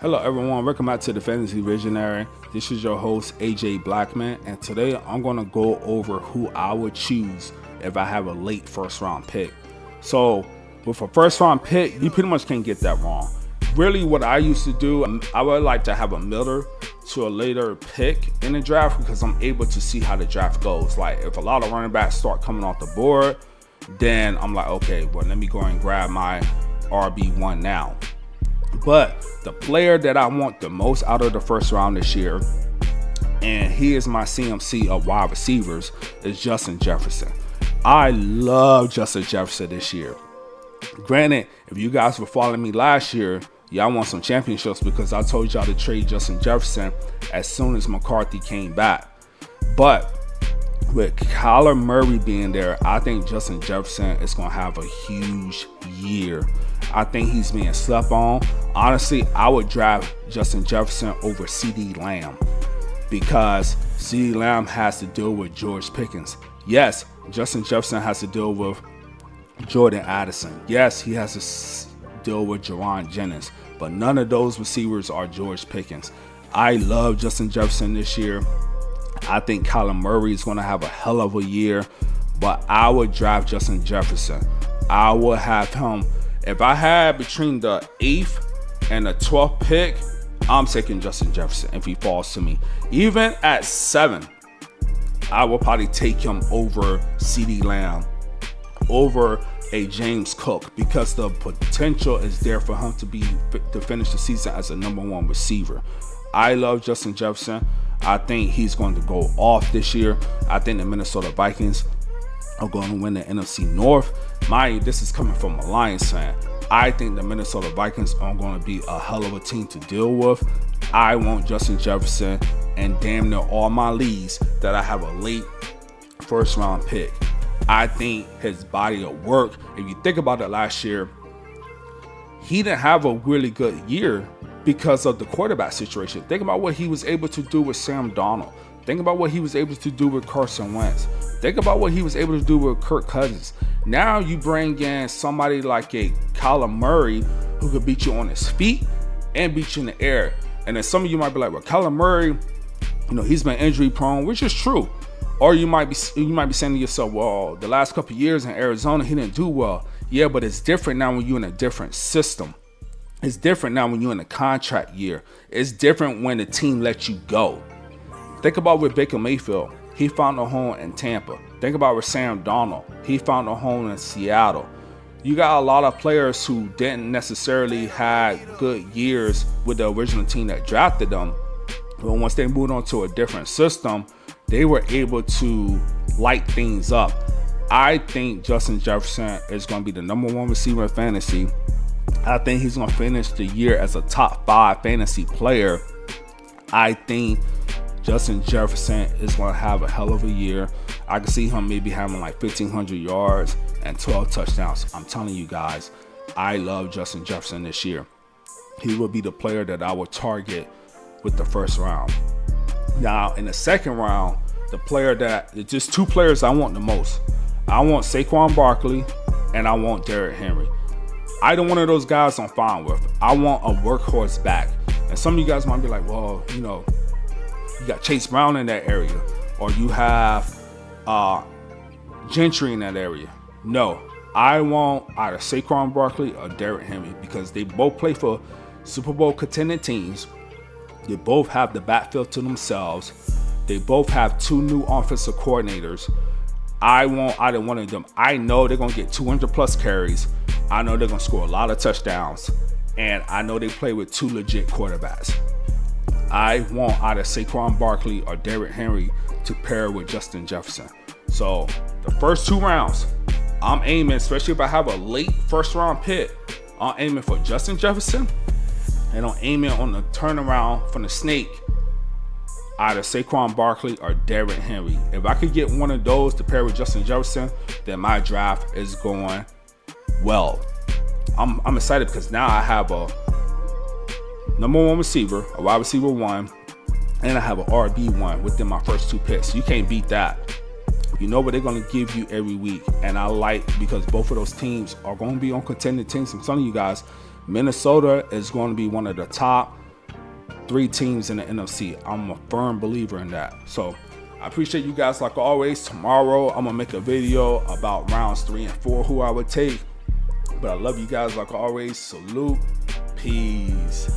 Hello everyone, welcome back to the Fantasy Visionary. This is your host AJ Blackman, and today I'm going to go over who I would choose if I have a late first round pick. So with a first round pick, you pretty much can't get that wrong. Really what I used to do, I would like to have a middle to a later pick in the draft because I'm able to see how the draft goes. Like if a lot of running backs start coming off the board, then I'm like, okay, well let me go and grab my RB1 now. But the player that I want the most out of the first round this year, and he is my CMC of wide receivers, is Justin Jefferson. I love Justin Jefferson this year. Granted, if you guys were following me last year, y'all won some championships because I told y'all to trade Justin Jefferson as soon as McCarthy came back. But with Kyler Murray being there, I think Justin Jefferson is going to have a huge year. I think he's being slept on. Honestly, I would draft Justin Jefferson over CeeDee Lamb because CeeDee Lamb has to deal with George Pickens. Yes, Justin Jefferson has to deal with Jordan Addison. Yes, he has to deal with Jaron Jennings, but none of those receivers are George Pickens. I love Justin Jefferson this year. I think Kyler Murray is going to have a hell of a year, but I would draft Justin Jefferson. I would have him. If I had between the 8th and the 12th pick, I'm taking Justin Jefferson if he falls to me. Even at 7, I will probably take him over CeeDee Lamb, over a James Cook, because the potential is there for him to finish the season as a #1 receiver. I love Justin Jefferson. I think he's going to go off this year. I think the Minnesota Vikings are going to win the NFC North. Mind you, this is coming from a Lions fan. I think the Minnesota Vikings are going to be a hell of a team to deal with. I want Justin Jefferson and damn near all my leagues that I have a late first round pick. I think his body of work, if you think about it last year, he didn't have a really good year because of the quarterback situation. Think about what he was able to do with Sam Darnold. Think about what he was able to do with Carson Wentz. Think about what he was able to do with Kirk Cousins. Now you bring in somebody like a Kyler Murray who could beat you on his feet and beat you in the air. And then some of you might be like, well, Kyler Murray, he's been injury prone, which is true. Or you might be saying to yourself, well, the last couple of years in Arizona, he didn't do well. Yeah, but it's different now when you're in a different system. It's different now when you're in a contract year. It's different when the team lets you go. Think about with Baker Mayfield. He found a home in Tampa. Think about with Sam Darnold. He found a home in Seattle. You got a lot of players who didn't necessarily have good years with the original team that drafted them. But once they moved on to a different system, they were able to light things up. I think Justin Jefferson is going to be the #1 receiver in fantasy. I think he's going to finish the year as a top 5 fantasy player. I think Justin Jefferson is going to have a hell of a year. I can see him maybe having like 1,500 yards and 12 touchdowns. I'm telling you guys, I love Justin Jefferson this year. He will be the player that I will target with the first round. Now, in the second round, it's just 2 players I want the most. I want Saquon Barkley and I want Derrick Henry. Either one of those guys I'm fine with. I want a workhorse back. And some of you guys might be like, well, you got Chase Brown in that area, or you have Gentry in that area. No, I want either Saquon Barkley or Derrick Henry because they both play for Super Bowl contending teams. They both have the backfield to themselves. They both have 2 new offensive coordinators. I want either one of them. I know they're going to get 200 plus carries. I know they're going to score a lot of touchdowns. And I know they play with 2 legit quarterbacks. I want either Saquon Barkley or Derrick Henry to pair with Justin Jefferson. So the first 2 rounds, I'm aiming, especially if I have a late first round pick, I'm aiming for Justin Jefferson, and I'm aiming on the turnaround from the snake, either Saquon Barkley or Derrick Henry. If I could get one of those to pair with Justin Jefferson, then my draft is going well. I'm excited because now I have a #1 receiver, a wide receiver 1, and I have an RB1 within my first 2 picks. You can't beat that. You know what they're going to give you every week. And I like, because both of those teams are going to be on contending teams. I'm telling you guys, Minnesota is going to be one of the top 3 teams in the NFC. I'm a firm believer in that. So I appreciate you guys like always. Tomorrow I'm gonna make a video about rounds 3 and 4, who I would take. But I love you guys like always. Salute. Peace.